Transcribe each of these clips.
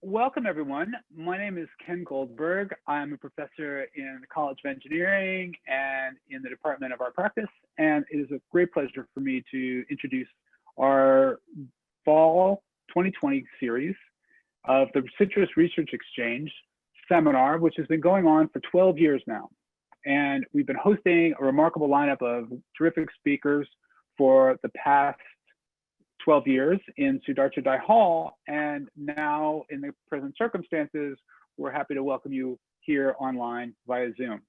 welcome everyone. My name is Ken Goldberg. I'm a professor in the College of Engineering and in the Department of Art Practice. And it is a great pleasure for me to introduce our fall 2020 series of the CITRIS Research Exchange seminar, which has been going on for 12 years now. And we've been hosting a remarkable lineup of terrific speakers for the past 12 years in Sudarcha Hall, and now in the present circumstances, we're happy to welcome you here online via Zoom.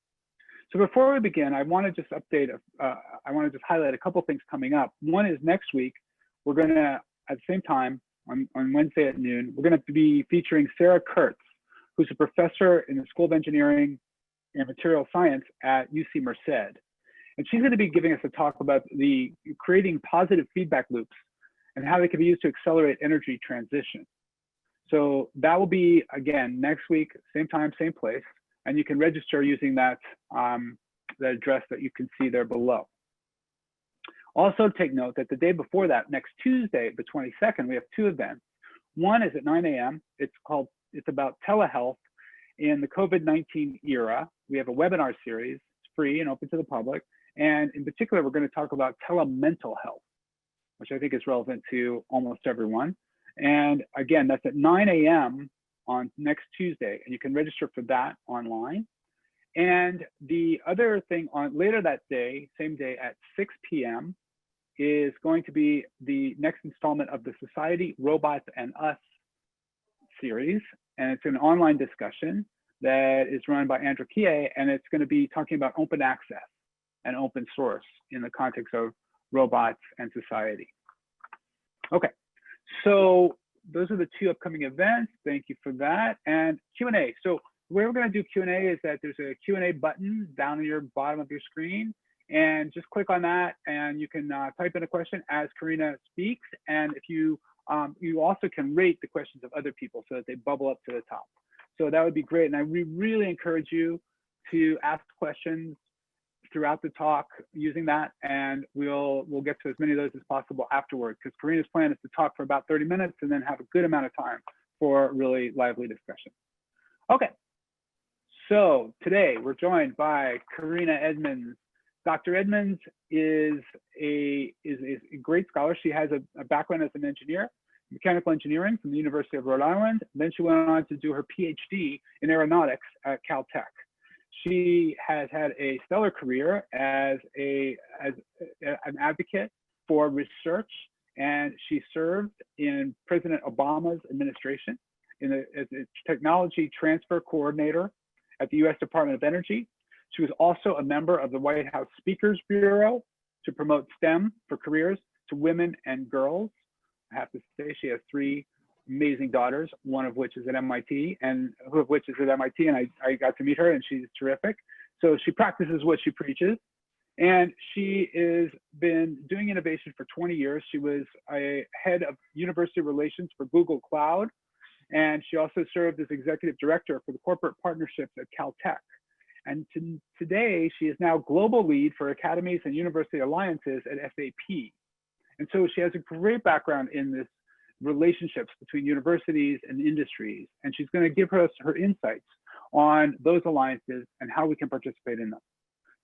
So before we begin, I want to just highlight a couple things coming up. One is next week, we're going to, at the same time, on Wednesday at noon, we're going to be featuring Sarah Kurtz, who's a professor in the School of Engineering and Material Science at UC Merced. And she's going to be giving us a talk about the creating positive feedback loops and how they can be used to accelerate energy transition. So that will be, again, next week, same time, same place, and you can register using that, that address that you can see there below. Also take note that the day before that, next Tuesday, the 22nd, we have two events. One is at 9 a.m. It's about telehealth in the COVID-19 era. We have a webinar series, it's free and open to the public. And in particular, we're going to talk about telemental health, which I think is relevant to almost everyone. And again, that's at 9 a.m. on next Tuesday, and you can register for that online. And the other thing on later that day, same day at 6 p.m. is going to be the next installment of the Society, Robots, and Us series. And it's an online discussion that is run by Andrew Kie, and it's going to be talking about open access and open source in the context of robots and society. Okay, so those are the two upcoming events. Thank you for that. And Q&A. So the way we're going to do Q&A is that there's a Q&A button down at your bottom of your screen, and just click on that, and you can type in a question as Karina speaks. And if you also can rate the questions of other people so that they bubble up to the top. So that would be great. And I really encourage you to ask questions throughout the talk using that, and we'll get to as many of those as possible afterwards, because Karina's plan is to talk for about 30 minutes and then have a good amount of time for really lively discussion. Okay, so today we're joined by Karina Edmonds. Dr. Edmonds is a great scholar. She has a background as an engineer, mechanical engineering from the University of Rhode Island. Then she went on to do her Ph.D. in aeronautics at Caltech. She has had a stellar career as an advocate for research, and she served in President Obama's administration as a technology transfer coordinator at the US Department of Energy. She was also a member of the White House Speakers Bureau to promote STEM for careers to women and girls. I have to say she has three amazing daughters, one of which is at MIT, and I got to meet her, and she's terrific. So she practices what she preaches, and she has been doing innovation for 20 years. She was a head of university relations for Google Cloud, and she also served as executive director for the corporate partnerships at Caltech. And today, she is now global lead for Academies and University Alliances at SAP. And so she has a great background in this relationships between universities and industries, and she's going to give us her insights on those alliances and how we can participate in them.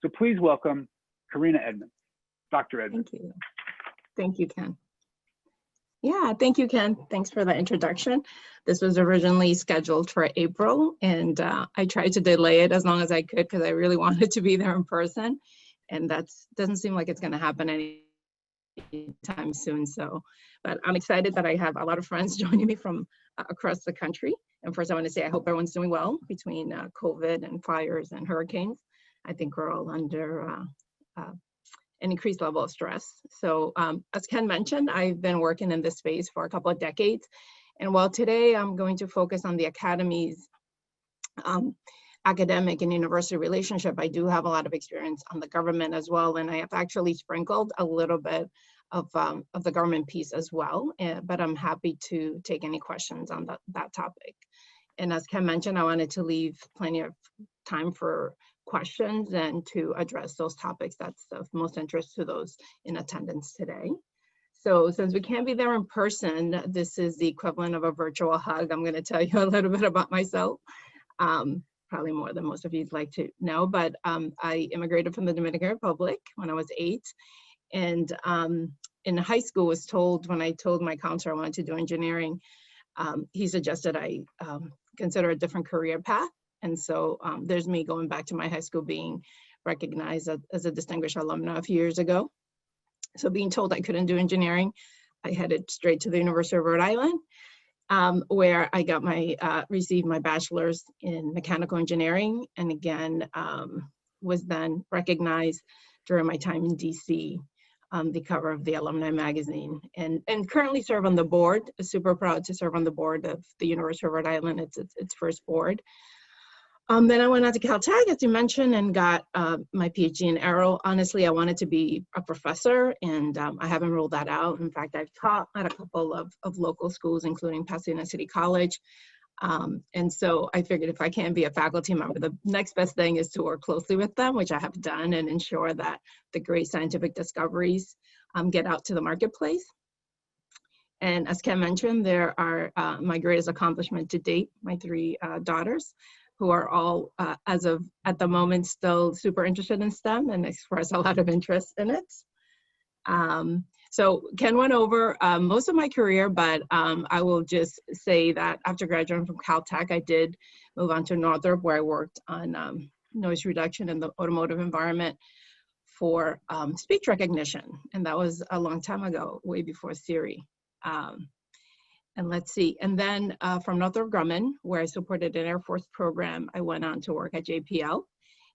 So please welcome Karina Edmonds, Dr. Edmonds. Thank you. Thank you, Ken. Yeah, thank you, Ken. Thanks for the introduction. This was originally scheduled for April, and I tried to delay it as long as I could because I really wanted to be there in person, and that doesn't seem like it's going to happen anytime soon. But I'm excited that I have a lot of friends joining me from across the country. And first I want to say, I hope everyone's doing well between COVID and fires and hurricanes. I think we're all under an increased level of stress. So as Ken mentioned, I've been working in this space for a couple of decades. And while today I'm going to focus on the Academy's academic and university relationship, I do have a lot of experience on the government as well. And I have actually sprinkled a little bit of the government piece as well, but I'm happy to take any questions on that topic. And as Ken mentioned, I wanted to leave plenty of time for questions and to address those topics that's of most interest to those in attendance today. So since we can't be there in person, this is the equivalent of a virtual hug. I'm going to tell you a little bit about myself. Probably more than most of you'd like to know, but I immigrated from the Dominican Republic when I was 8. And in high school was told, when I told my counselor I wanted to do engineering, he suggested I consider a different career path. And so there's me going back to my high school being recognized as a distinguished alumna a few years ago. So being told I couldn't do engineering, I headed straight to the University of Rhode Island, where I got received my bachelor's in mechanical engineering, and again, was then recognized during my time in DC, the cover of the Alumni magazine, and currently serve on the board. Super proud to serve on the board of the University of Rhode Island. It's its first board. Then I went on to Caltech, as you mentioned, and got my Ph.D. in Aero. Honestly, I wanted to be a professor, and I haven't ruled that out. In fact, I've taught at a couple of local schools, including Pasadena City College. And so I figured if I can't be a faculty member, the next best thing is to work closely with them, which I have done, and ensure that the great scientific discoveries get out to the marketplace. And as Ken mentioned, there are my greatest accomplishment to date, my 3 daughters, who are all, at the moment, still super interested in STEM and express a lot of interest in it. So Ken went over most of my career, but I will just say that after graduating from Caltech, I did move on to Northrop, where I worked on noise reduction in the automotive environment for speech recognition. And that was a long time ago, way before Siri. And let's see, and then from Northrop Grumman, where I supported an Air Force program, I went on to work at JPL.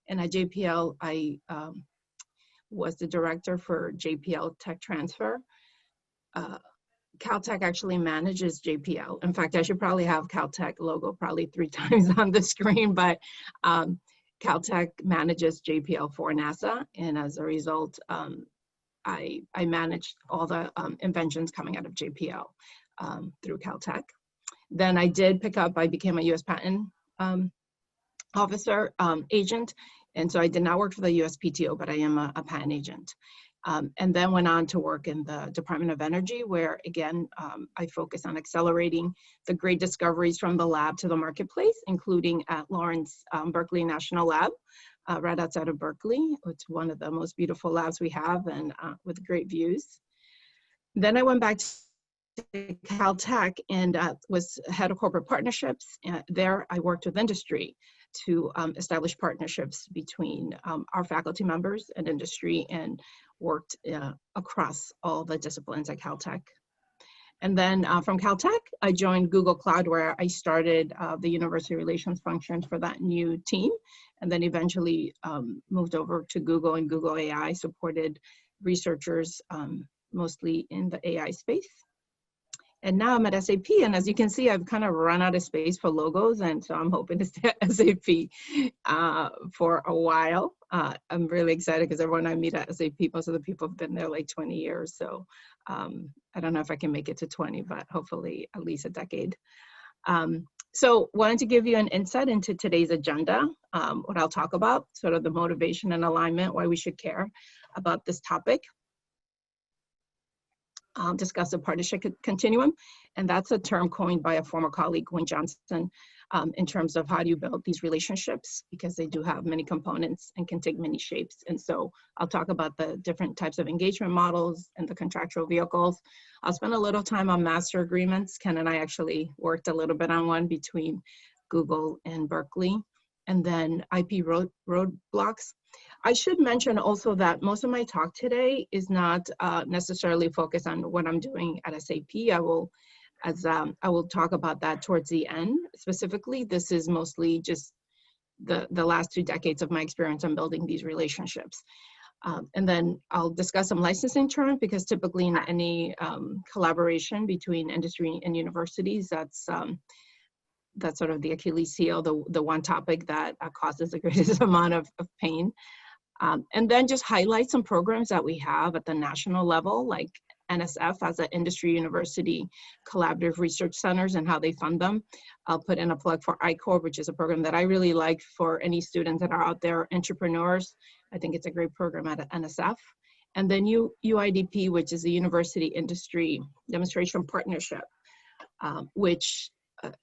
And at JPL, I was the director for JPL Tech Transfer. Caltech actually manages JPL. In fact, I should probably have Caltech logo probably 3 times on the screen, but Caltech manages JPL for NASA. And as a result, I managed all the inventions coming out of JPL. Through Caltech. Then I became a US patent officer, agent. And so I did not work for the USPTO, but I am a patent agent. And then went on to work in the Department of Energy, where again, I focus on accelerating the great discoveries from the lab to the marketplace, including at Lawrence Berkeley National Lab, right outside of Berkeley. It's one of the most beautiful labs we have, and with great views. Then I went back to Caltech and was head of corporate partnerships. There I worked with industry to establish partnerships between our faculty members and industry, and worked across all the disciplines at Caltech. And then from Caltech, I joined Google Cloud, where I started the university relations functions for that new team, and then eventually moved over to Google, and Google AI supported researchers mostly in the AI space. And now I'm at SAP, and as you can see, I've kind of run out of space for logos, and so I'm hoping to stay at SAP for a while. I'm really excited because everyone I meet at SAP, most of the people have been there like 20 years, so I don't know if I can make it to 20, but hopefully at least a decade. So wanted to give you an insight into today's agenda, what I'll talk about, sort of the motivation and alignment, why we should care about this topic. Discuss the partnership continuum, and that's a term coined by a former colleague, Gwen Johnson, in terms of how do you build these relationships, because they do have many components and can take many shapes. And so I'll talk about the different types of engagement models and the contractual vehicles. I'll spend a little time on master agreements. Ken and I actually worked a little bit on one between Google and Berkeley, and then IP roadblocks. I should mention also that most of my talk today is not necessarily focused on what I'm doing at SAP. I will talk about that towards the end. Specifically, this is mostly just the last 2 decades of my experience on building these relationships. And then I'll discuss some licensing terms, because typically in any collaboration between industry and universities, that's sort of the Achilles heel, the one topic that causes the greatest amount of pain. And then just highlight some programs that we have at the national level, like NSF as an industry university collaborative research centers and how they fund them. I'll put in a plug for ICorps, which is a program that I really like for any students that are out there, entrepreneurs. I think it's a great program at NSF. And then UIDP, which is a University Industry Demonstration Partnership, which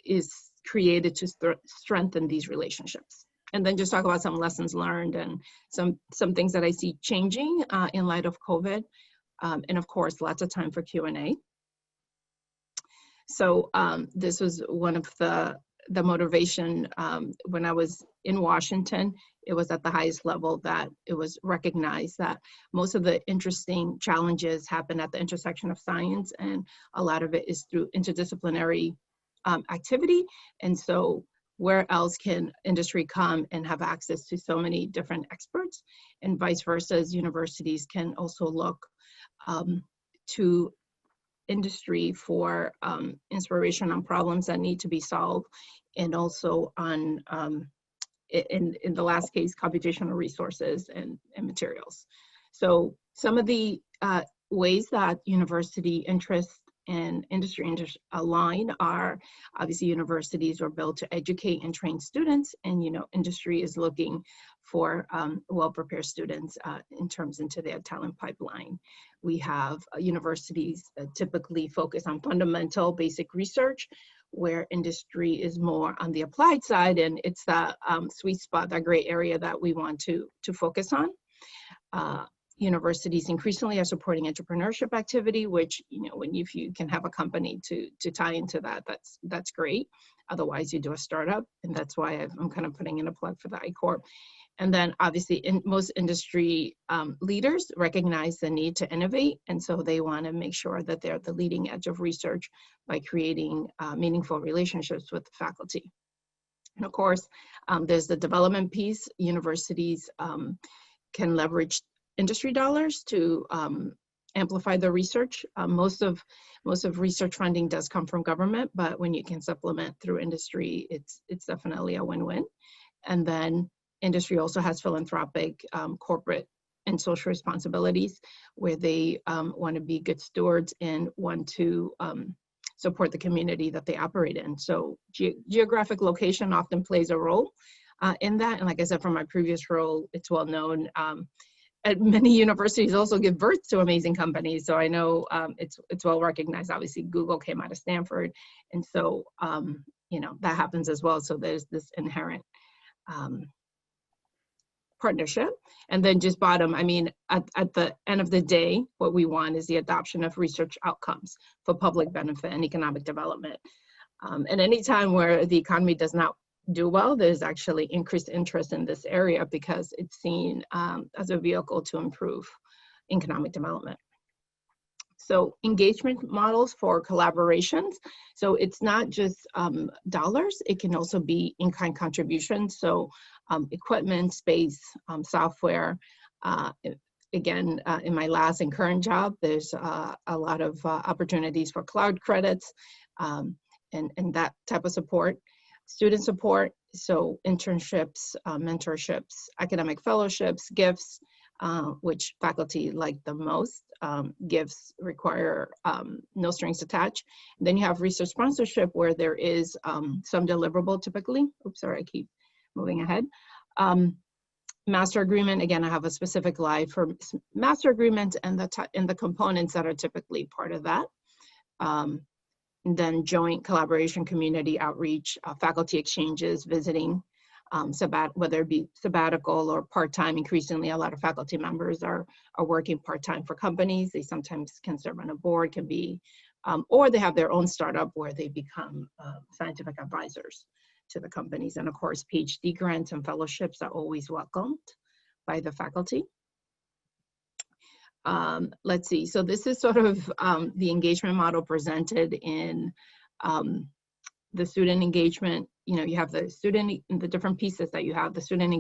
is created to strengthen these relationships. And then just talk about some lessons learned and some things that I see changing in light of COVID. And of course, lots of time for Q&A. So this was one of the motivation when I was in Washington. It was at the highest level that it was recognized that most of the interesting challenges happen at the intersection of science, and a lot of it is through interdisciplinary activity. And so where else can industry come and have access to so many different experts, and vice versa, as universities can also look to industry for inspiration on problems that need to be solved, and also on, in the last case, computational resources and materials. So some of the ways that university interest and industry align are, obviously universities are built to educate and train students, and industry is looking for well-prepared students into their talent pipeline. We have universities that typically focus on fundamental basic research, where industry is more on the applied side, and it's that sweet spot, that gray area that we want to focus on. Universities increasingly are supporting entrepreneurship activity, which, if you can have a company to tie into that, that's great. Otherwise, you do a startup, and that's why I'm kind of putting in a plug for the ICorps. And then obviously most industry leaders recognize the need to innovate, and so they want to make sure that they're at the leading edge of research by creating meaningful relationships with the faculty. And of course, there's the development piece. Universities can leverage industry dollars to amplify the research. Most of research funding does come from government, but when you can supplement through industry, it's definitely a win-win. And then industry also has philanthropic, corporate, and social responsibilities, where they want to be good stewards and want to support the community that they operate in. So geographic location often plays a role in that. And like I said, from my previous role, it's well known. Many universities also give birth to amazing companies. So I know it's well recognized. Obviously, Google came out of Stanford. And so, that happens as well. So there's this inherent partnership. And then just bottom, at the end of the day, what we want is the adoption of research outcomes for public benefit and economic development. And any time where the economy does not do well, there's actually increased interest in this area because it's seen as a vehicle to improve economic development. So engagement models for collaborations. So it's not just dollars, it can also be in-kind contributions. So equipment, space, software. Again, in my last and current job, there's a lot of opportunities for cloud credits and that type of support. Student support, so internships, mentorships, academic fellowships, gifts, which faculty like the most. Gifts require no strings attached. And then you have research sponsorship, where there is some deliverable typically. Oops, sorry, I keep moving ahead. Master agreement, again, I have a specific slide for master agreement and the components that are typically part of that. And then joint collaboration, community outreach, faculty exchanges, visiting, whether it be sabbatical or part-time. Increasingly, a lot of faculty members are working part-time for companies. They sometimes can serve on a board, can be, or they have their own startup where they become scientific advisors to the companies. And of course, Ph.D. grants and fellowships are always welcomed by the faculty. Let's see, so this is sort of the engagement model presented in the student engagement. You have the student, the different pieces that you have, the student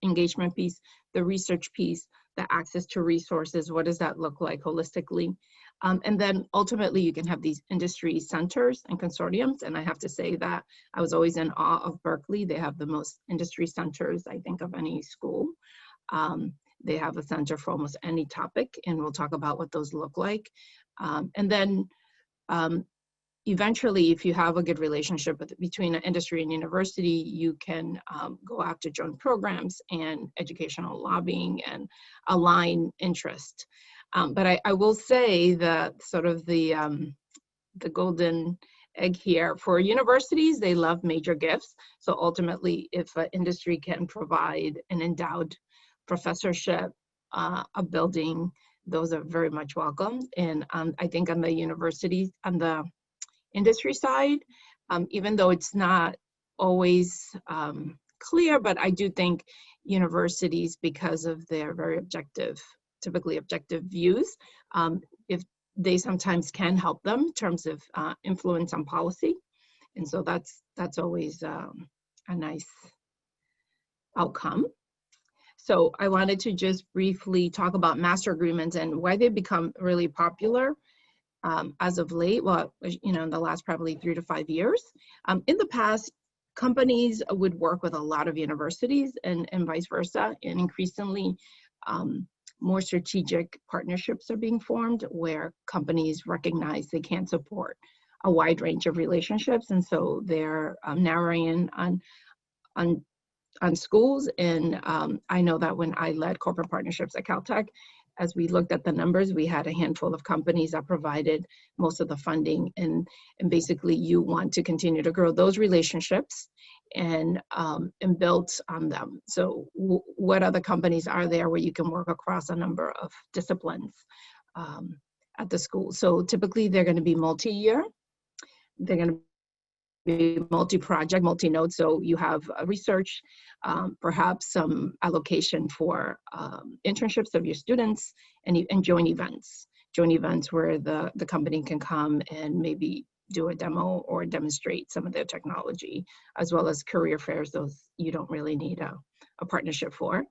engagement piece, the research piece, the access to resources. What does that look like holistically? And then ultimately you can have these industry centers and consortiums. And I have to say that I was always in awe of Berkeley. They have the most industry centers, I think, of any school. They have a center for almost any topic, and we'll talk about what those look like. And then eventually, if you have a good relationship between an industry and university, you can go after joint programs and educational lobbying and align interest. But I will say that sort of the golden egg here for universities, they love major gifts. So ultimately, if industry can provide an endowed professorship, a building, those are very much welcome. And I think on the university, on the industry side, even though it's not always clear, but I do think universities, because of their very objective, typically objective views, if they sometimes can help them in terms of influence on policy. And so that's always a nice outcome. So I wanted to just briefly talk about master agreements and why they become really popular as of late, well, you know, in the last probably 3 to 5 years. In the past, companies would work with a lot of universities and vice versa, and increasingly more strategic partnerships are being formed where companies recognize they can't support a wide range of relationships, and so they're narrowing in on schools. And I know that when I led corporate partnerships at Caltech, as we looked at the numbers, we had a handful of companies that provided most of the funding, and basically you want to continue to grow those relationships and build on them. So what other companies are there where you can work across a number of disciplines at the school? So typically they're going to be multi-year. They're going to be multi-project, multi-node. So you have research, perhaps some allocation for internships of your students, and joint events. Joint events where the company can come and maybe do a demo or demonstrate some of their technology, as well as career fairs. Those you don't really need a partnership for.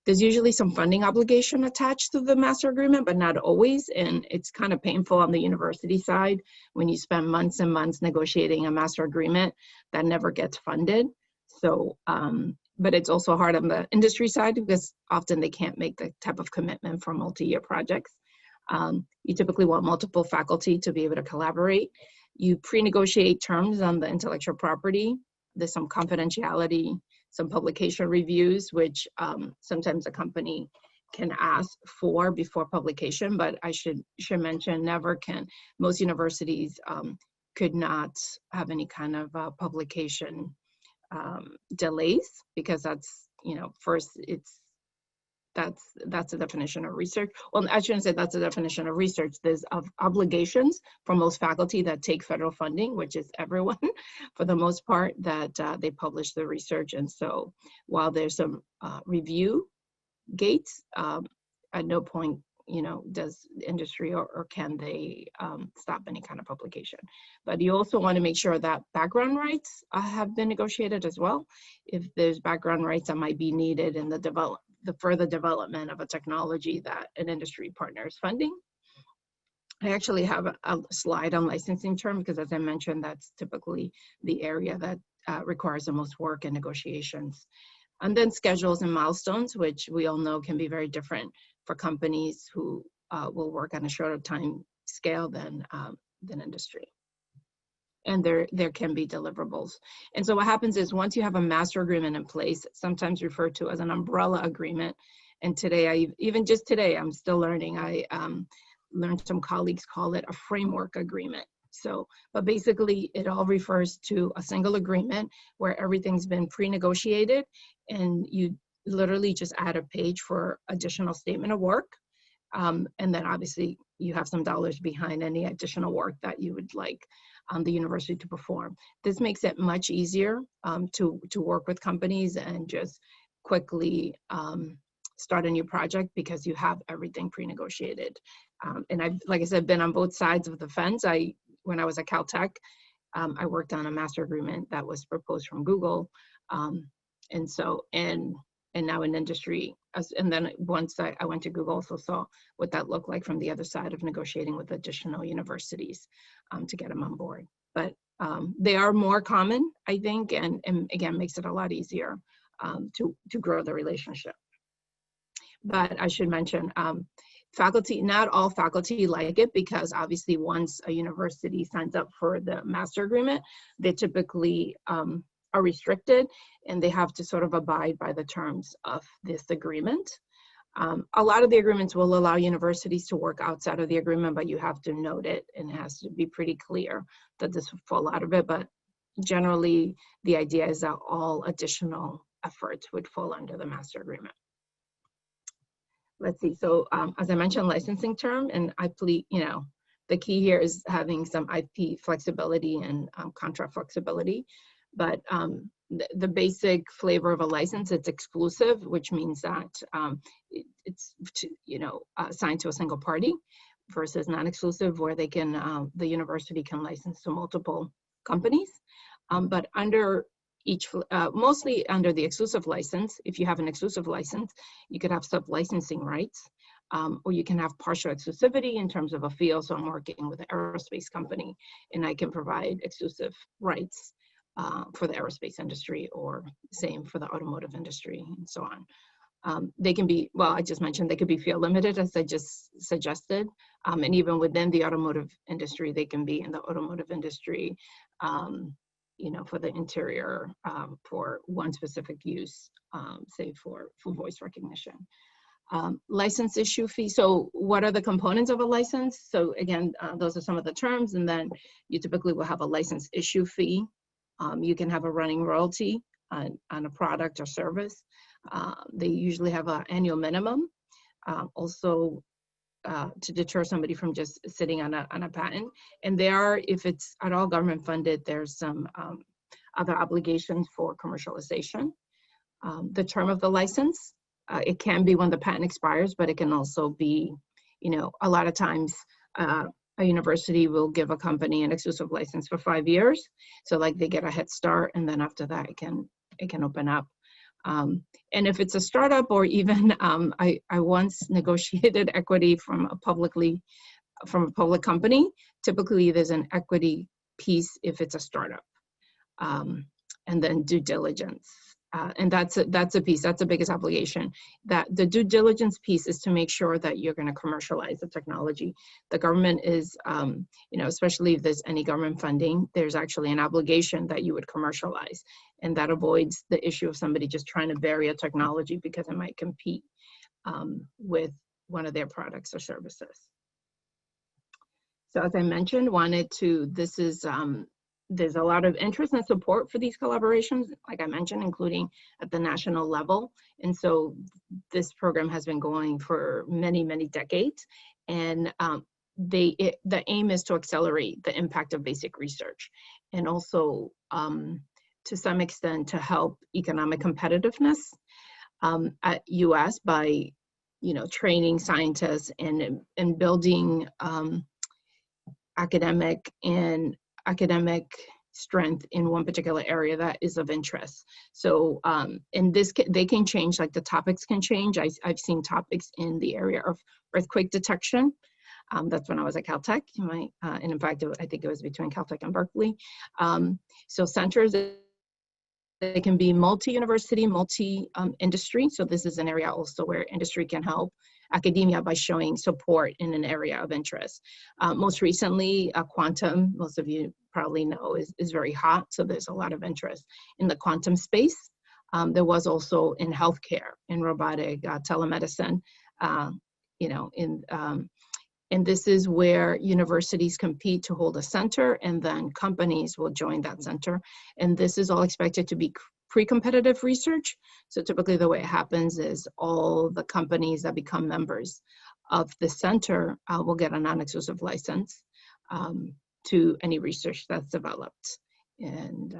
There's usually some funding obligation attached to the master agreement, but not always. And it's kind of painful on the university side when you spend months and months negotiating a master agreement that never gets funded. So, but it's also hard on the industry side because often they can't make the type of commitment for multi-year projects. You typically want multiple faculty to be able to collaborate. You pre-negotiate terms on the intellectual property. There's some confidentiality, some publication reviews, which sometimes a company can ask for before publication, but I should mention never can. Most universities could not have any kind of publication delays, because that's, you know, first that's a definition of research. Well, I shouldn't say that's a definition of research. There's obligations for most faculty that take federal funding, which is everyone for the most part, that they publish the research. And so while there's some review gates, at no point, you know, does industry or can they stop any kind of publication. But you also want to make sure that background rights have been negotiated as well. If there's background rights that might be needed in the further development of a technology that an industry partner is funding. I actually have a slide on licensing term, because as I mentioned, that's typically the area that requires the most work and negotiations. And then schedules and milestones, which we all know can be very different for companies who will work on a shorter time scale than industry. And there can be deliverables. And so what happens is once you have a master agreement in place, sometimes referred to as an umbrella agreement. And today, even just today, I'm still learning. I learned some colleagues call it a framework agreement. So, but basically it all refers to a single agreement where everything's been pre-negotiated, and you literally just add a page for additional statement of work. And then obviously you have some dollars behind any additional work that you would like the university to perform. This makes it much easier to work with companies and just quickly start a new project, because you have everything pre-negotiated. And I've, like I said, been on both sides of the fence. When I was at Caltech, I worked on a master agreement that was proposed from Google. And now in industry, and then once I went to Google, also saw what that looked like from the other side of negotiating with additional universities to get them on board. But they are more common, I think, and again, makes it a lot easier to grow the relationship. But I should mention, faculty, not all faculty like it, because obviously once a university signs up for the master agreement, they typically are restricted, and they have to sort of abide by the terms of this agreement. A lot of the agreements will allow universities to work outside of the agreement, but you have to note it, and it has to be pretty clear that this will fall out of it. But generally, the idea is that all additional efforts would fall under the master agreement. Let's see, so as I mentioned, licensing term, and the key here is having some IP flexibility and contract flexibility. But the basic flavor of a license, it's exclusive, which means that it's assigned to a single party, versus non-exclusive, where they can the university can license to multiple companies. But under each, mostly under the exclusive license, if you have an exclusive license, you could have sub-licensing rights, or you can have partial exclusivity in terms of a field. So I'm working with an aerospace company, and I can provide exclusive rights for the aerospace industry, or same for the automotive industry, and so on. They can be, well, I just mentioned they could be field limited, as I just suggested. And even within the automotive industry, they can be in the automotive industry, for the interior, for one specific use, say for voice recognition. License issue fee. So what are the components of a license? So again, those are some of the terms, and then you typically will have a license issue fee. You can have a running royalty on a product or service. They usually have an annual minimum. Also, to deter somebody from just sitting on a patent. And there are, if it's at all government funded, there's some other obligations for commercialization. The term of the license, it can be when the patent expires, but it can also be, a lot of times a university will give a company an exclusive license for 5 years. So like they get a head start, and then after that it can open up. And if it's a startup, or even I once negotiated equity from a public company. Typically there's an equity piece if it's a startup, and then due diligence. And that's a piece, that's the biggest obligation. That the due diligence piece is to make sure that you're going to commercialize the technology. The government is, especially if there's any government funding, there's actually an obligation that you would commercialize. And that avoids the issue of somebody just trying to vary a technology because it might compete with one of their products or services. So as I mentioned, there's a lot of interest and support for these collaborations, like I mentioned, including at the national level. And so this program has been going for many, many decades. And the aim is to accelerate the impact of basic research, and also to some extent to help economic competitiveness at US by, training scientists and building academic strength in one particular area that is of interest. So they can change, like the topics can change. I've seen topics in the area of earthquake detection. That's when I was at Caltech, and in fact, I think it was between Caltech and Berkeley. So centers, they can be multi-university, multi-industry. So this is an area also where industry can help academia by showing support in an area of interest. Most recently, quantum, most of you probably know, is very hot. So there's a lot of interest in the quantum space. There was also in healthcare, in robotic telemedicine, and this is where universities compete to hold a center, and then companies will join that center. And this is all expected to be pre-competitive research. So typically the way it happens is all the companies that become members of the center will get a non-exclusive license to any research that's developed. And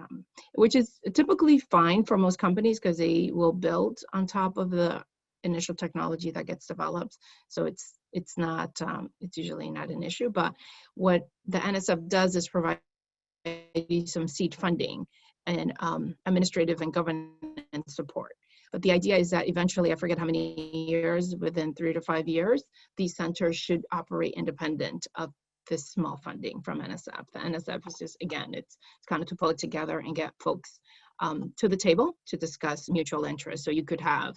which is typically fine for most companies, because they will build on top of the initial technology that gets developed. So it's usually not an issue. But what the NSF does is provide some seed funding and administrative and governance support. But the idea is that eventually, I forget how many years, within 3 to 5 years, these centers should operate independent of this small funding from NSF. The NSF is just, again, it's kind of to pull it together and get folks to the table to discuss mutual interests. So you can have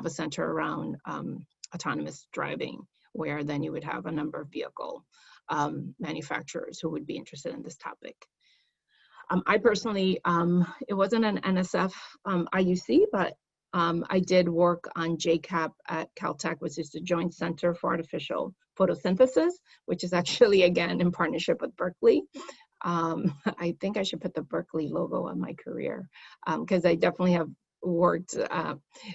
a center around autonomous driving, where then you would have a number of vehicle manufacturers who would be interested in this topic. I personally, it wasn't an NSF IUC, but I did work on JCAP at Caltech, which is the Joint Center for Artificial Photosynthesis, which is actually, again, in partnership with Berkeley. I think I should put the Berkeley logo on my career, because I definitely have worked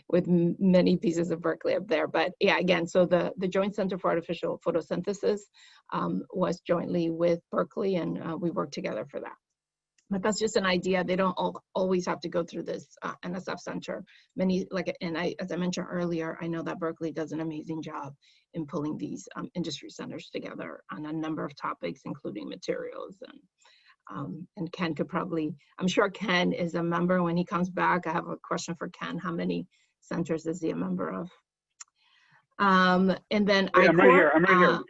with many pieces of Berkeley up there. But yeah, again, so the Joint Center for Artificial Photosynthesis was jointly with Berkeley, and we worked together for that. But that's just an idea. They don't always have to go through this NSF center. As I mentioned earlier, I know that Berkeley does an amazing job in pulling these industry centers together on a number of topics, including materials. And Ken could probably, I'm sure Ken is a member when he comes back. I have a question for Ken. How many centers is he a member of? And then Wait, I'm right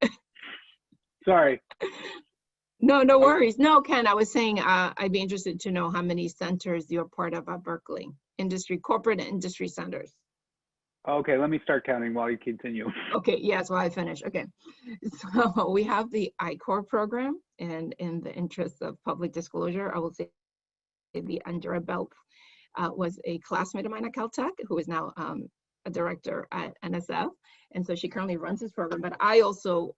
here. Sorry. No worries. No, Ken, I was saying I'd be interested to know how many centers you're part of at Berkeley, corporate and industry centers. Okay, let me start counting while you continue. Okay, yes, while I finish. Okay, so we have the ICorps program, and in the interest of public disclosure, I will say the Andrea Belt was a classmate of mine at Caltech, who is now a director at NSF, and so she currently runs this program. But I also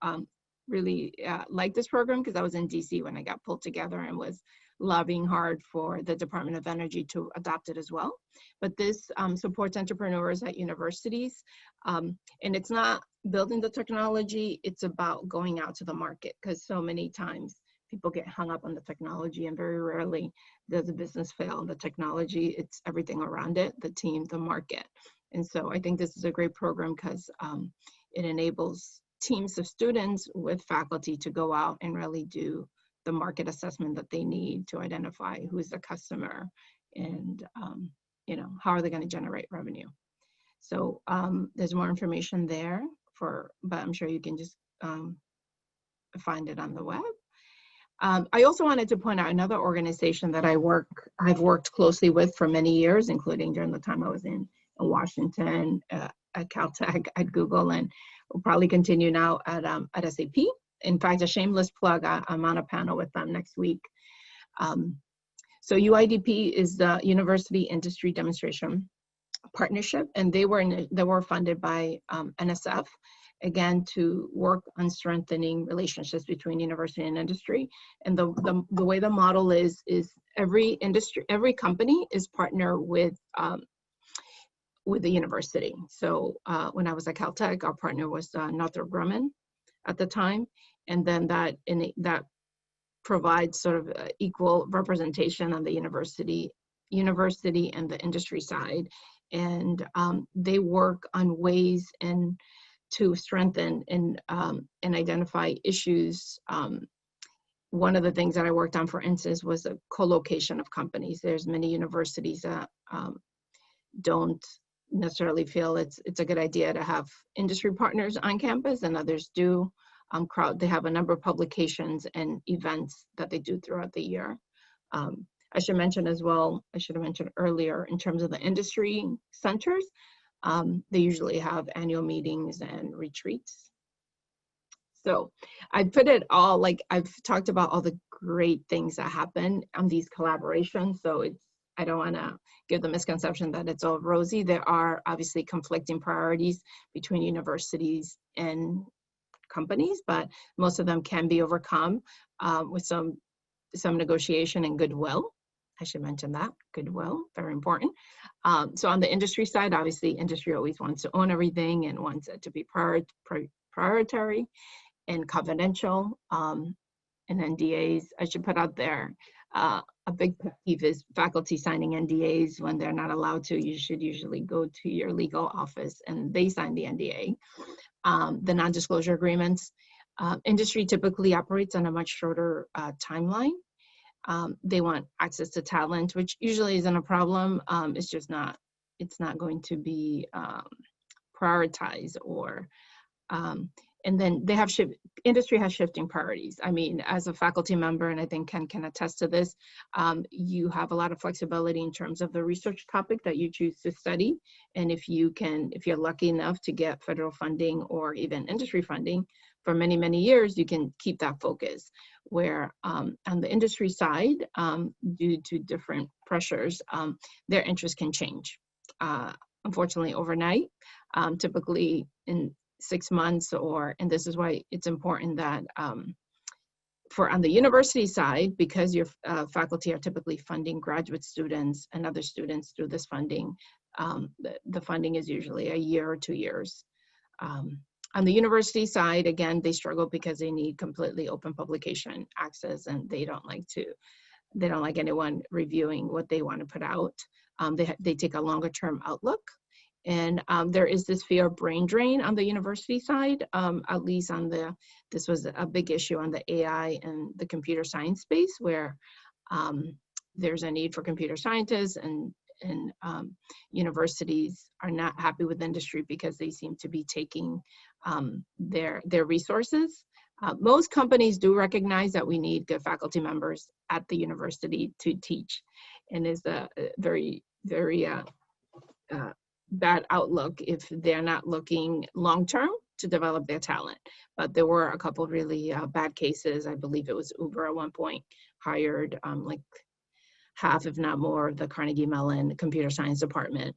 really like this program because I was in DC when I got pulled together and was lobbying hard for the Department of Energy to adopt it as well. But this supports entrepreneurs at universities. And it's not building the technology, it's about going out to the market, because so many times people get hung up on the technology and very rarely does a business fail. The technology, it's everything around it, the team, the market. And so I think this is a great program because it enables teams of students with faculty to go out and really do the market assessment that they need to identify who's the customer and how are they going to generate revenue. So there's more information there but I'm sure you can just find it on the web. I also wanted to point out another organization that I've worked closely with for many years, including during the time I was in Washington, at Caltech, at Google, and will probably continue now at SAP. In fact, a shameless plug, I'm on a panel with them next week. So UIDP is the University Industry Demonstration Partnership, and they were funded by NSF, again, to work on strengthening relationships between university and industry. And the way the model is every company is partnered with the university. So when I was at Caltech, our partner was Northrop Grumman at the time, and then that provides sort of equal representation on the university and the industry side, and they work on ways to strengthen and identify issues. One of the things that I worked on, for instance, was a co-location of companies. There's many universities that don't necessarily feel it's a good idea to have industry partners on campus, and others do. They have a number of publications and events that they do throughout the year. I should mention as well, I should have mentioned earlier, in terms of the industry centers, they usually have annual meetings and retreats. So I put it all, like I've talked about all the great things that happen on these collaborations. So I don't want to give the misconception that it's all rosy. There are obviously conflicting priorities between universities and companies, but most of them can be overcome with some negotiation and goodwill. I should mention that, goodwill, very important. So on the industry side, obviously industry always wants to own everything and wants it to be priority and confidential, and NDAs. I should put out there, a big pet peeve is faculty signing NDAs when they're not allowed to. You should usually go to your legal office and they sign the NDA. The non-disclosure agreements. Industry typically operates on a much shorter timeline. They want access to talent, which usually isn't a problem. It's not going to be prioritized or, and then they have industry has shifting priorities. I mean, as a faculty member, and I think Ken can attest to this, you have a lot of flexibility in terms of the research topic that you choose to study. And if you're lucky enough to get federal funding or even industry funding for many, many years, you can keep that focus. Where on the industry side, due to different pressures, their interests can change. unfortunately overnight, typically in 6 months, and this is why it's important that on the university side, because your faculty are typically funding graduate students and other students through this funding, the funding is usually a year or 2 years. On the university side, again, they struggle because they need completely open publication access, and they don't like anyone reviewing what they want to put out. They take a longer term outlook. And there is this fear of brain drain on the university side, at least this was a big issue on the AI and the computer science space, where there's a need for computer scientists, and universities are not happy with industry because they seem to be taking their resources. Most companies do recognize that we need good faculty members at the university to teach, and is a very, very bad outlook if they're not looking long-term to develop their talent. But there were a couple of really bad cases. I believe it was Uber at one point hired like half, if not more, of the Carnegie Mellon computer science department.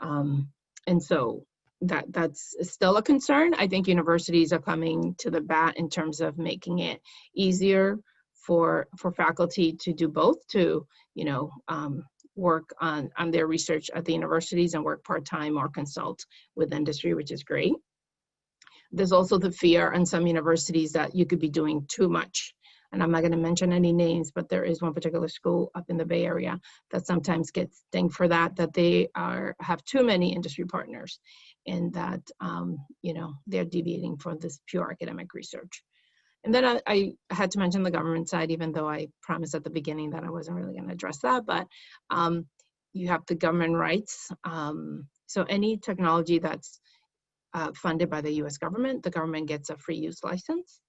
And so that's still a concern. I think universities are coming to the bat in terms of making it easier for faculty to do both, to work on their research at the universities and work part-time or consult with industry, which is great. There's also the fear in some universities that you could be doing too much. And I'm not going to mention any names, but there is one particular school up in the Bay Area that sometimes gets dinged for that they have too many industry partners, and that they're deviating from this pure academic research. And then I had to mention the government side, even though I promised at the beginning that I wasn't really going to address that. But you have the government rights. So any technology that's funded by the US government, the government gets a free use license.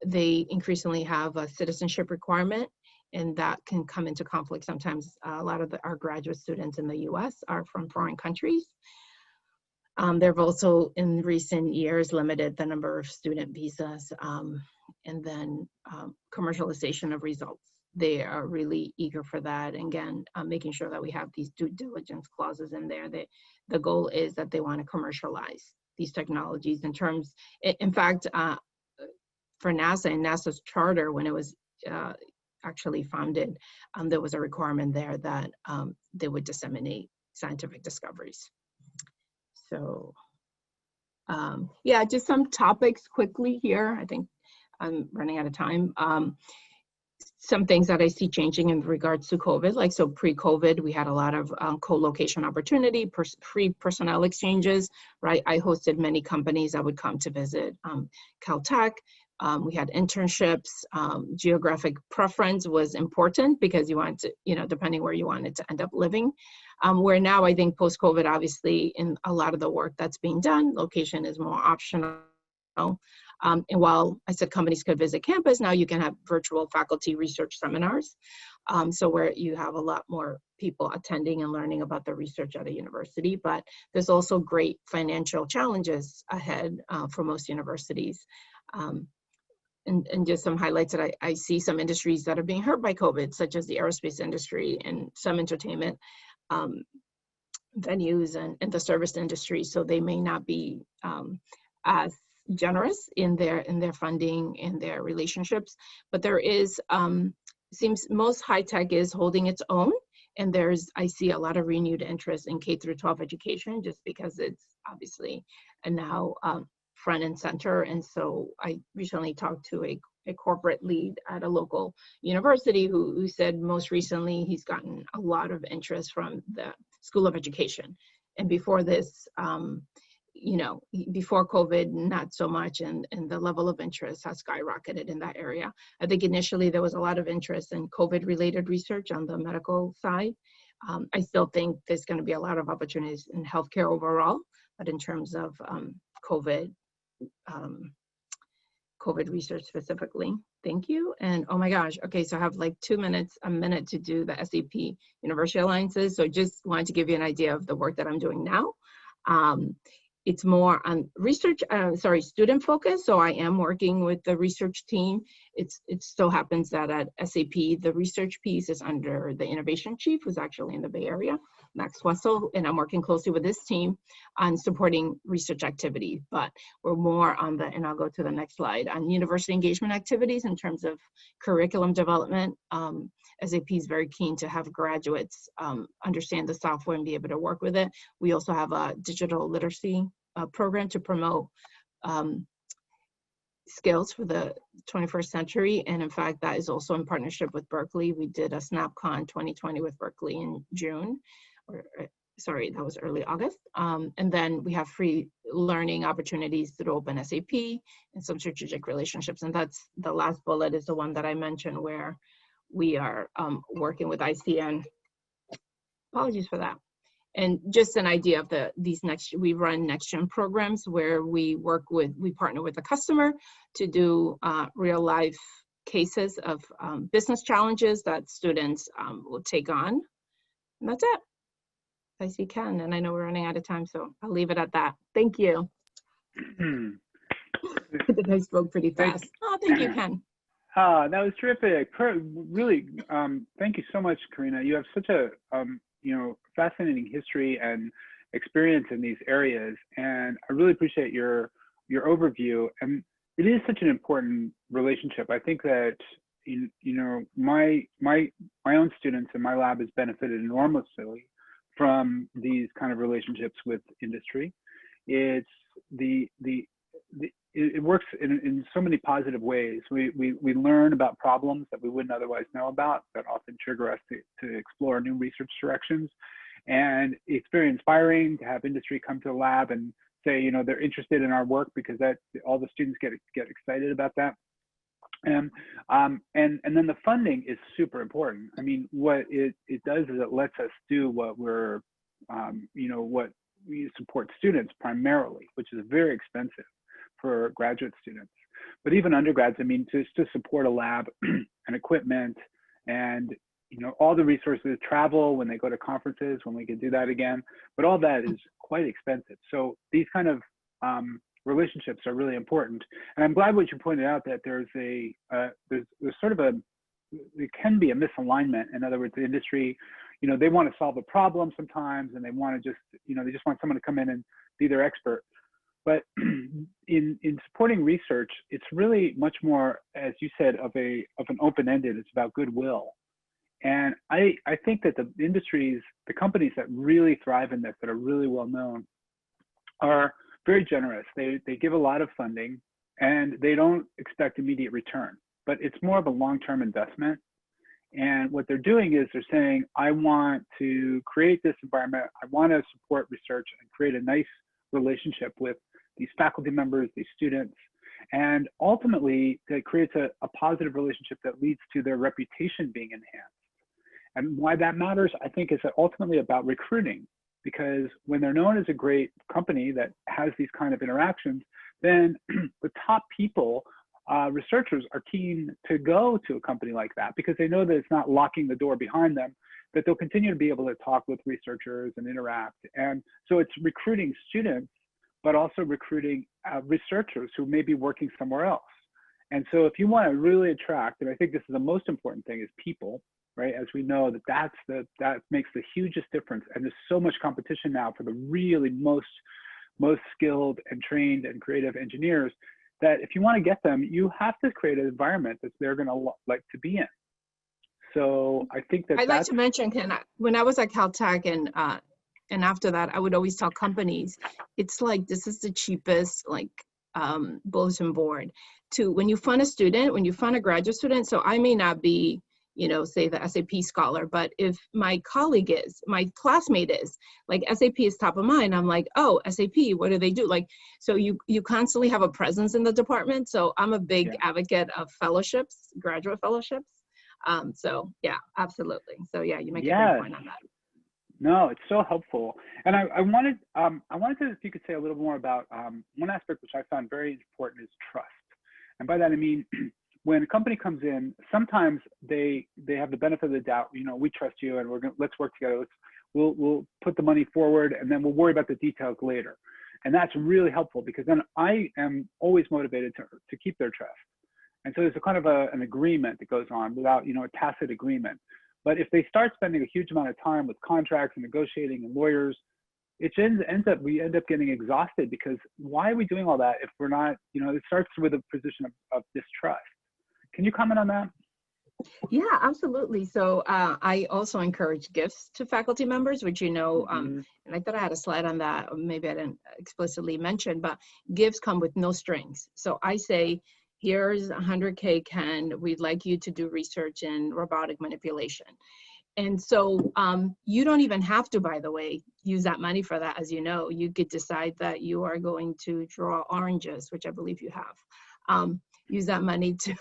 They increasingly have a citizenship requirement, and that can come into conflict sometimes. A lot of our graduate students in the US are from foreign countries. They've also, in recent years, limited the number of student visas, and then commercialization of results. They are really eager for that. And again, making sure that we have these due diligence clauses in there. The goal is that they want to commercialize these technologies in fact, for NASA and NASA's charter, when it was actually founded, there was a requirement there that they would disseminate scientific discoveries. So yeah, just some topics quickly here. I think I'm running out of time. Some things that I see changing in regards to COVID, so pre-COVID, we had a lot of co-location opportunity, free personnel exchanges, right? I hosted many companies that would come to visit Caltech. We had internships. Geographic preference was important because you wanted to, depending where you wanted to end up living. Where now I think post-COVID, obviously, in a lot of the work that's being done, location is more optional. And while I said companies could visit campus, now you can have virtual faculty research seminars. So where you have a lot more people attending and learning about the research at a university, but there's also great financial challenges ahead for most universities. And just some highlights that I see some industries that are being hurt by COVID, such as the aerospace industry and some entertainment venues and the service industry. So they may not be as generous in their funding and their relationships, but there is, seems most high tech is holding its own. And I see a lot of renewed interest in K-12 education, just because it's obviously now front and center. And so I recently talked to a corporate lead at a local university who said most recently he's gotten a lot of interest from the School of Education. And before this, before COVID, not so much, and the level of interest has skyrocketed in that area. I think initially there was a lot of interest in COVID-related research on the medical side. I still think there's going to be a lot of opportunities in healthcare overall, but in terms of COVID research specifically. Thank you. And oh my gosh, okay, so I have like a minute to do the SAP University Alliances. So just wanted to give you an idea of the work that I'm doing now. It's more on research, student focus. So I am working with the research team. It still happens that at SAP, the research piece is under the innovation chief, who's actually in the Bay Area, Max Wessel, and I'm working closely with this team on supporting research activity. But we're more on the, and I'll go to the next slide, on university engagement activities in terms of curriculum development. SAP is very keen to have graduates understand the software and be able to work with it. We also have a digital literacy program to promote skills for the 21st century. And in fact, that is also in partnership with Berkeley. We did a SnapCon 2020 with Berkeley in June, sorry, that was early August. And then we have free learning opportunities through Open SAP and some strategic relationships. And that's the last bullet is the one that I mentioned where we are working with ICN. Apologies for that. And just an idea of we run Nextgen programs where we partner with the customer to do real life cases of business challenges that students will take on. And that's it. I see Ken, and I know we're running out of time, so I'll leave it at that. Thank you. I think I spoke pretty fast. Oh, thank you, Ken. That was terrific. Really, thank you so much, Karina. You have such a fascinating history and experience in these areas, and I really appreciate your overview. And it is such an important relationship. I think that my own students in my lab has benefited enormously from these kind of relationships with industry. It's it works in so many positive ways. We learn about problems that we wouldn't otherwise know about that often trigger us to explore new research directions. And it's very inspiring to have industry come to the lab and say, they're interested in our work, because all the students get excited about that. And then the funding is super important. I mean, what it does is it lets us do what we're, what we support students primarily, which is very expensive for graduate students. But even undergrads, I mean, to support a lab and equipment and, all the resources, travel when they go to conferences, when we can do that again, but all that is quite expensive. So these kind of relationships are really important. And I'm glad what you pointed out, that there's sort of it can be a misalignment. In other words, the industry, they want to solve a problem sometimes, and they want to just, they just want someone to come in and be their expert. But in supporting research, it's really much more, as you said, of an open-ended. It's about goodwill. And I think that the industries, the companies that really thrive in this, that are really well known, are very generous. They give a lot of funding, and they don't expect immediate return, but it's more of a long-term investment. And what they're doing is they're saying, I want to create this environment. I want to support research and create a nice relationship with these faculty members, these students. And ultimately, that creates a positive relationship that leads to their reputation being enhanced. And why that matters, I think, is ultimately about recruiting. Because when they're known as a great company that has these kind of interactions, then the top people, researchers, are keen to go to a company like that, because they know that it's not locking the door behind them, that they'll continue to be able to talk with researchers and interact. And so it's recruiting students, but also recruiting researchers who may be working somewhere else. And so if you want to really attract, and I think this is the most important thing, is people, right? As we know, that makes the hugest difference. And there's so much competition now for the really most skilled and trained and creative engineers, that if you want to get them, you have to create an environment that they're going to like to be in. So I think that I'd like to mention, Ken, when I was at Caltech and after that, I would always tell companies, it's like, this is the cheapest bulletin board to, when you fund a student, when you fund a graduate student. So I may not be, say the SAP scholar, but if my colleague is, my classmate is, like SAP is top of mind, I'm like, oh, SAP, what do they do? Like, so you constantly have a presence in the department. So I'm a big advocate of fellowships, graduate fellowships. So yeah, absolutely. So yeah, you make a great point on that. No, it's so helpful. And I wanted to, if you could say a little more about one aspect which I found very important is trust. And by that I mean, when a company comes in, sometimes they have the benefit of the doubt. We trust you, and let's work together. We'll put the money forward, and then we'll worry about the details later. And that's really helpful because then I am always motivated to keep their trust. And so there's a kind of an agreement that goes on without, you know, a tacit agreement. But if they start spending a huge amount of time with contracts and negotiating and lawyers, we end up getting exhausted, because why are we doing all that if we're not, you know, it starts with a position of distrust. Can you comment on that? Yeah, absolutely. So I also encourage gifts to faculty members, which, you know, and I thought I had a slide on that, or maybe I didn't explicitly mention, but gifts come with no strings. So I say, here's 100K, Ken, we'd like you to do research in robotic manipulation. And so you don't even have to, by the way, use that money for that. As you know, you could decide that you are going to draw oranges, which I believe you have. Use that money to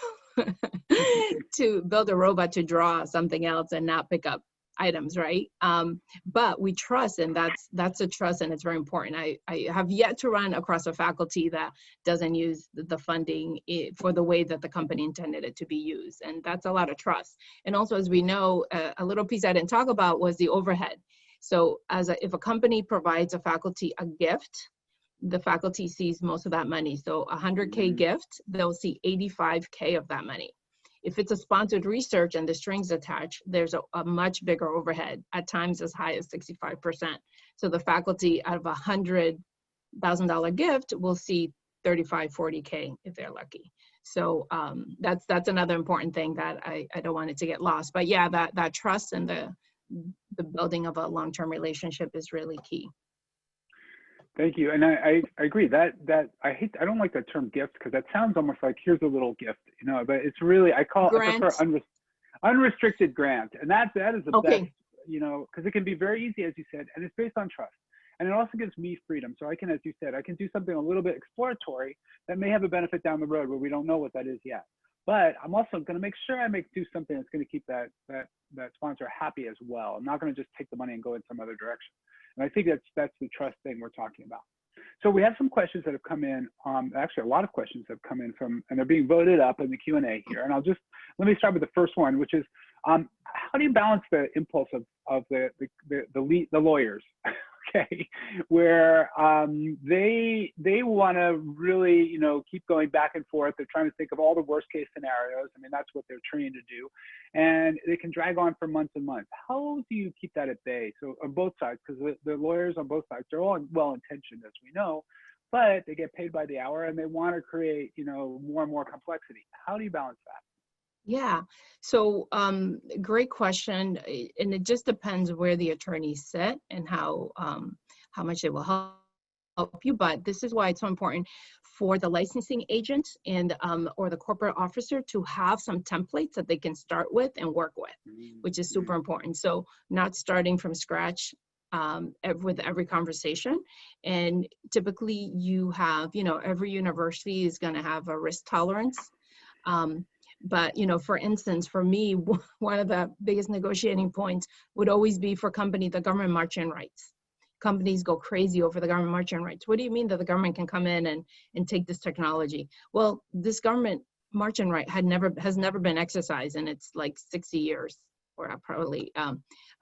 to build a robot to draw something else and not pick up items, right? But we trust, and that's a trust, and it's very important. I have yet to run across a faculty that doesn't use the funding for the way that the company intended it to be used, and that's a lot of trust. And also, as we know, a little piece I didn't talk about was the overhead. So if a company provides a faculty a gift, the faculty sees most of that money. So 100K gift, they'll see 85K of that money. If it's a sponsored research and the strings attached, there's a much bigger overhead, at times as high as 65%. So the faculty out of a $100,000 gift will see 35, 40K if they're lucky. So that's another important thing that I don't want it to get lost. But yeah, that trust and the building of a long-term relationship is really key. Thank you, and I agree that I don't like that term gift, because that sounds almost like here's a little gift, you know. But it's really, I prefer unrestricted grant, and that is the best, you know, because it can be very easy, as you said, and it's based on trust, and it also gives me freedom. So I can, as you said, I can do something a little bit exploratory that may have a benefit down the road where we don't know what that is yet. But I'm also going to make sure I do something that's going to keep that sponsor happy as well. I'm not going to just take the money and go in some other direction. And I think that's the trust thing we're talking about. So we have some questions that have come in. Actually, a lot of questions have come in and they're being voted up in the Q&A here. And let me start with the first one, which is, how do you balance the impulse of the lawyers? Okay, where they want to really, you know, keep going back and forth. They're trying to think of all the worst case scenarios. I mean, that's what they're trained to do, and they can drag on for months and months. How do you keep that at bay? So on both sides, because the lawyers on both sides, they're all well-intentioned, as we know, but they get paid by the hour and they want to create, you know, more and more complexity. How do you balance that? Yeah, so great question, and it just depends where the attorneys sit and how much they will help you. But this is why it's so important for the licensing agent and or the corporate officer to have some templates that they can start with and work with, which is super important. So not starting from scratch with every conversation. And typically you have, you know, every university is going to have a risk tolerance. But, you know, for instance, for me, one of the biggest negotiating points would always be for the government march-in rights. Companies go crazy over the government march-in rights. What do you mean that the government can come in and take this technology? Well, this government march-in right has never been exercised, and it's like 60 years or probably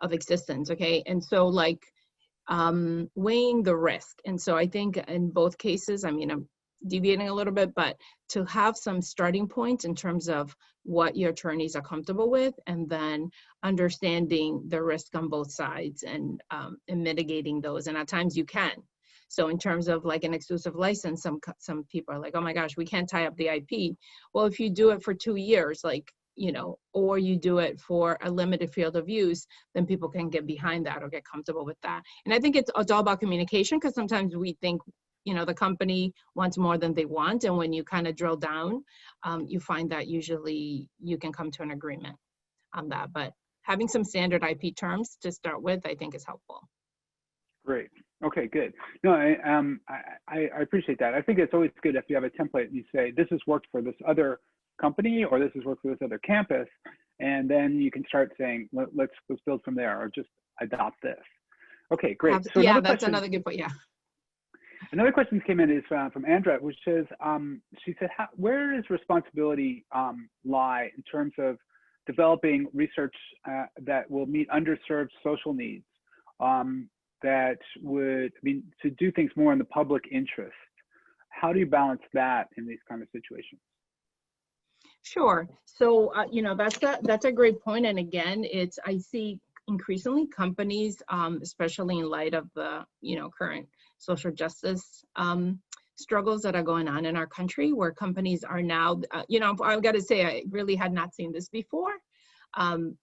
of existence, okay? And so like weighing the risk. And so I think in both cases, I mean, I'm deviating a little bit, but to have some starting points in terms of what your attorneys are comfortable with, and then understanding the risk on both sides and mitigating those. And at times you can. So in terms of like an exclusive license, some people are like, oh my gosh, we can't tie up the IP. Well, if you do it for 2 years, like, you know, or you do it for a limited field of use, then people can get behind that or get comfortable with that. And I think it's all about communication, because sometimes we think, you know, the company wants more than they want. And when you kind of drill down, you find that usually you can come to an agreement on that. But having some standard IP terms to start with, I think is helpful. Great. Okay, good. No, I appreciate that. I think it's always good if you have a template and you say, this has worked for this other company, or this has worked for this other campus. And then you can start saying, let's build from there, or just adopt this. Okay, great. So yeah, that's another good point, yeah. Another question that came in is from Andra, which says, she said, where does responsibility lie in terms of developing research that will meet underserved social needs? that would, I mean, to do things more in the public interest. How do you balance that in these kind of situations? Sure. So, that's a great point. And again, I see increasingly companies, especially in light of the, current social justice struggles that are going on in our country, where companies are now, I've got to say, I really had not seen this before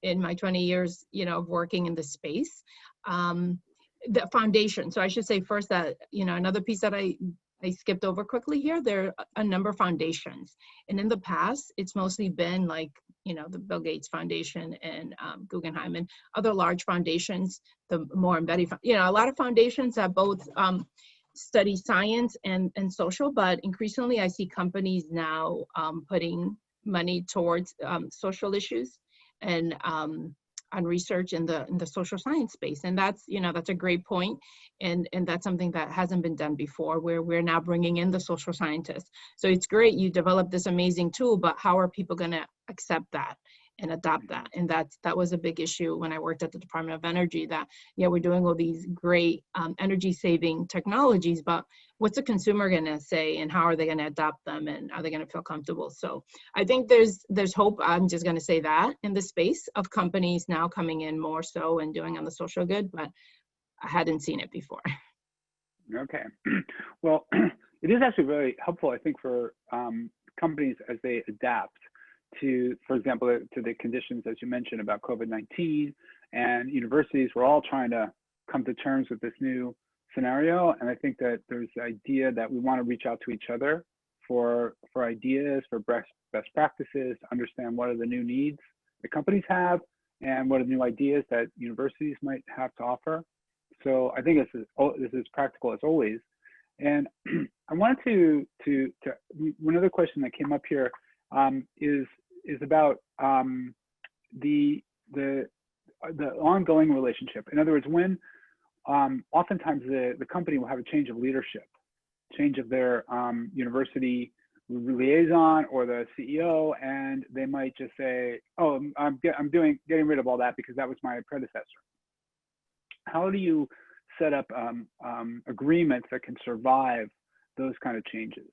in my 20 years, of working in this space. The foundation. So I should say first that, another piece that I skipped over quickly here, there are a number of foundations. And in the past, it's mostly been like, the Bill Gates Foundation and Guggenheim and other large foundations, the more embedded, a lot of foundations that both study science and social, but increasingly I see companies now putting money towards social issues and on research in the social science space. And that's, that's a great point. And that's something that hasn't been done before, where we're now bringing in the social scientists. So it's great, you develop this amazing tool, but how are people gonna accept that and adopt that? And that was a big issue when I worked at the Department of Energy, that, we're doing all these great energy saving technologies, but what's the consumer gonna say, and how are they gonna adopt them, and are they gonna feel comfortable? So I think there's hope, I'm just gonna say that, in the space of companies now coming in more so and doing on the social good, but I hadn't seen it before. Okay, well, it is actually very helpful, I think, for companies as they adapt to, for example, to the conditions, as you mentioned, about COVID-19, and universities were all trying to come to terms with this new scenario. And I think that there's the idea that we want to reach out to each other for ideas, for best practices, to understand what are the new needs that companies have, and what are the new ideas that universities might have to offer. So I think this is practical as always. And I wanted to one other question that came up here is about the ongoing relationship. In other words, when oftentimes the company will have a change of leadership, change of their university liaison or the CEO, and they might just say, "Oh, I'm getting rid of all that because that was my predecessor." How do you set up agreements that can survive those kind of changes?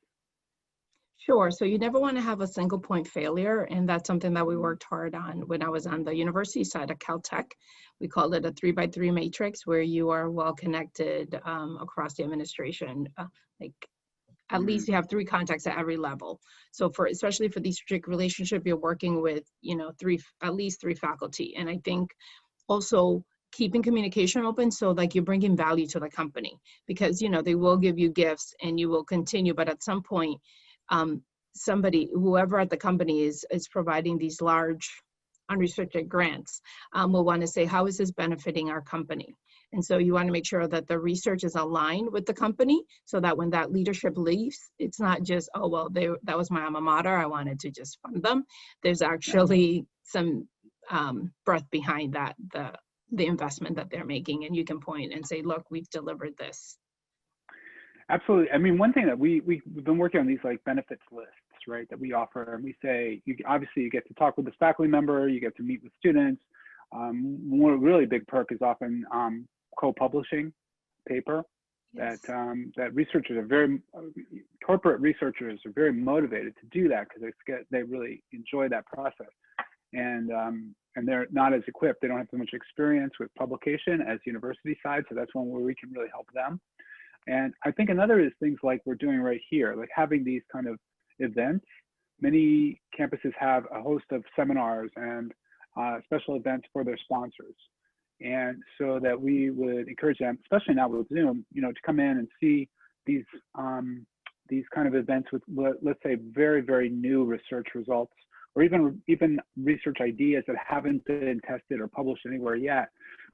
Sure. So you never want to have a single point failure. And that's something that we worked hard on when I was on the university side at Caltech. We called it a 3x3 matrix, where you are well connected across the administration. At least you have 3 contacts at every level. So especially for the strategic relationship, you're working with, at least 3 faculty. And I think also keeping communication open, so like you're bringing value to the company, because, they will give you gifts and you will continue, but at some point, whoever at the company is providing these large unrestricted grants will want to say, how is this benefiting our company? And so you want to make sure that the research is aligned with the company, so that when that leadership leaves, it's not just, oh, well, that was my alma mater, I wanted to just fund them. There's actually some breadth behind that, the investment that they're making, and you can point and say, look, we've delivered this. Absolutely. I mean, one thing that we've been working on, these like benefits lists, right, that we offer, and we say, obviously you get to talk with this faculty member, you get to meet with students. One really big perk is often co-publishing paper. Yes. That researchers are corporate researchers are very motivated to do that, because they really enjoy that process. And they're not as equipped, they don't have so much experience with publication as university side, so that's one where we can really help them. And I think another is things like we're doing right here, like having these kind of events. Many campuses have a host of seminars and special events for their sponsors. And so that we would encourage them, especially now with Zoom, to come in and see these kind of events with, let's say, very, very new research results, or even research ideas that haven't been tested or published anywhere yet,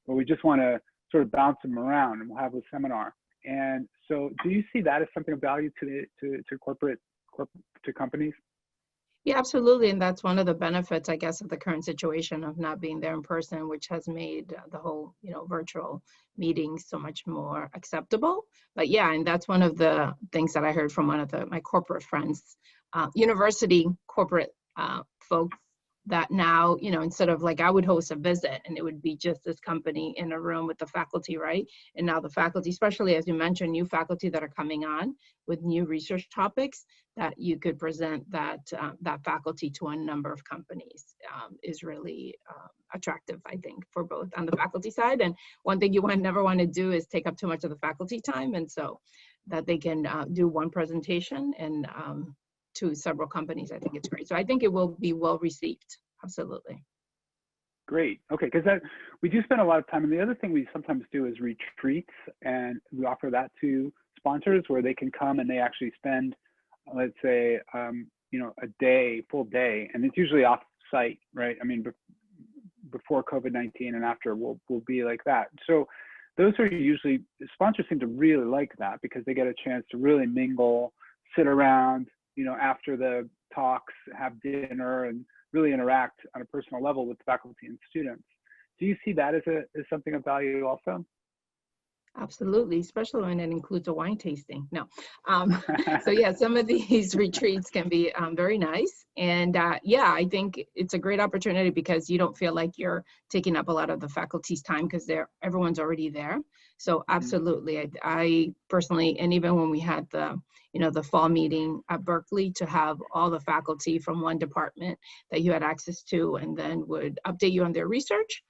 but we just want to sort of bounce them around, and we'll have a seminar. And so do you see that as something of value to companies? Yeah, absolutely. And that's one of the benefits, I guess, of the current situation of not being there in person, which has made the whole, virtual meetings so much more acceptable. But yeah, and that's one of the things that I heard from one of my corporate friends, university corporate folks that now, you know, instead of like I would host a visit and it would be just this company in a room with the faculty, right? And now the faculty, especially as you mentioned, new faculty that are coming on with new research topics, that you could present that that faculty to a number of companies is really attractive, I think, for both on the faculty side. And one thing you never want to do is take up too much of the faculty time, and so that they can do one presentation and to several companies, I think it's great. So I think it will be well received. Absolutely. Great. Okay, because we do spend a lot of time, and the other thing we sometimes do is retreats, and we offer that to sponsors where they can come and they actually spend, let's say, you know, a day, full day, and it's usually off site, right? I mean, before COVID-19 and after will be like that. So those are usually, sponsors seem to really like that because they get a chance to really mingle, sit around, you know, after the talks, have dinner, and really interact on a personal level with faculty and students. Do you see that as something of value also? Absolutely, especially when it includes a wine tasting. No, so yeah, some of these retreats can be very nice, and yeah, I think it's a great opportunity because you don't feel like you're taking up a lot of the faculty's time because everyone's already there. So absolutely, I personally, and even when we had the, you know, the fall meeting at Berkeley, to have all the faculty from one department that you had access to, and then would update you on their research.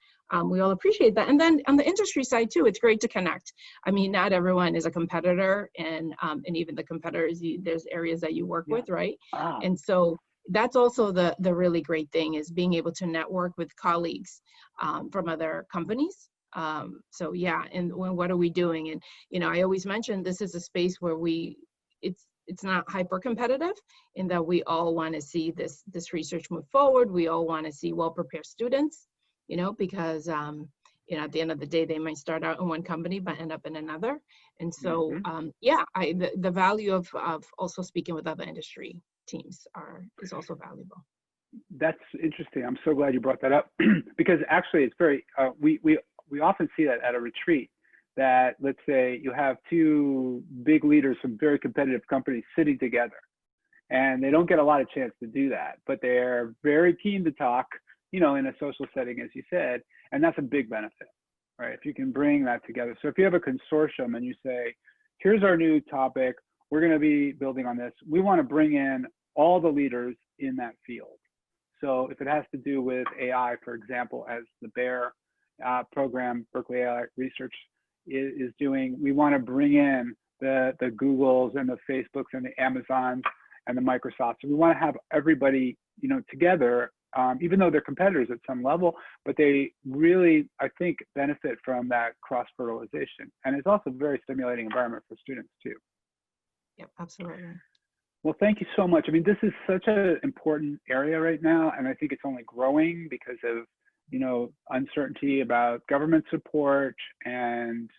We all appreciate that. And then on the industry side too, it's great to connect. I mean, not everyone is a competitor, and even the competitors, there's areas that you work with, right? And so that's also the really great thing, is being able to network with colleagues from other companies. So yeah, and what are we doing? And, you know, I always mention this is a space where it's not hyper competitive, in that we all want to see this research move forward. We all want to see well-prepared students, you know, because, you know, at the end of the day, they might start out in one company, but end up in another. And so, yeah, the value of also speaking with other industry teams is also valuable. That's interesting. I'm so glad you brought that up because actually it's very, we often see that at a retreat, that let's say you have two big leaders from very competitive companies sitting together, and they don't get a lot of chance to do that, but they're very keen to talk, you know, in a social setting, as you said, and that's a big benefit, right? If you can bring that together. So if you have a consortium and you say, here's our new topic, we're going to be building on this, we want to bring in all the leaders in that field. So if it has to do with AI, for example, as the BEAR program, Berkeley AI Research is doing, we want to bring in the Googles and the Facebooks and the Amazons and the Microsofts. So we want to have everybody, you know, together, even though they're competitors at some level, but they really, I think, benefit from that cross-fertilization. And it's also a very stimulating environment for students too. Yep, absolutely. Well, thank you so much. I mean, this is such an important area right now, and I think it's only growing because of, you know, uncertainty about government support, and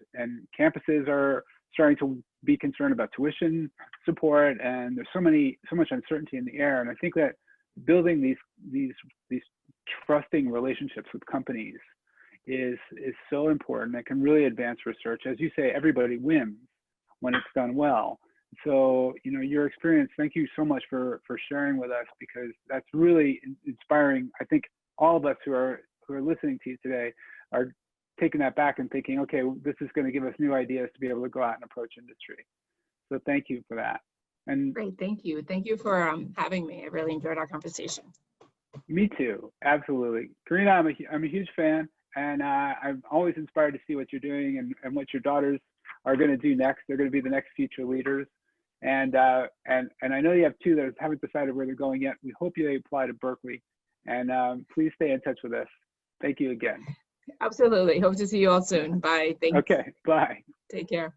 campuses are starting to be concerned about tuition support, and there's so much uncertainty in the air. And I think that building these trusting relationships with companies is so important. It can really advance research. As you say, everybody wins when it's done well. So, you know, your experience, thank you so much for sharing with us, because that's really inspiring. I think all of us who are listening to you today are taking that back and thinking, okay, this is going to give us new ideas to be able to go out and approach industry. So thank you for that. And great, thank you. Thank you for having me. I really enjoyed our conversation. Me too, absolutely. Karina, I'm a huge fan, and I'm always inspired to see what you're doing and what your daughters are going to do next. They're going to be the next future leaders. And I know you have two that haven't decided where they're going yet. We hope they apply to Berkeley, and please stay in touch with us. Thank you again. Absolutely. Hope to see you all soon. Bye. Thanks. Okay. Bye. Take care.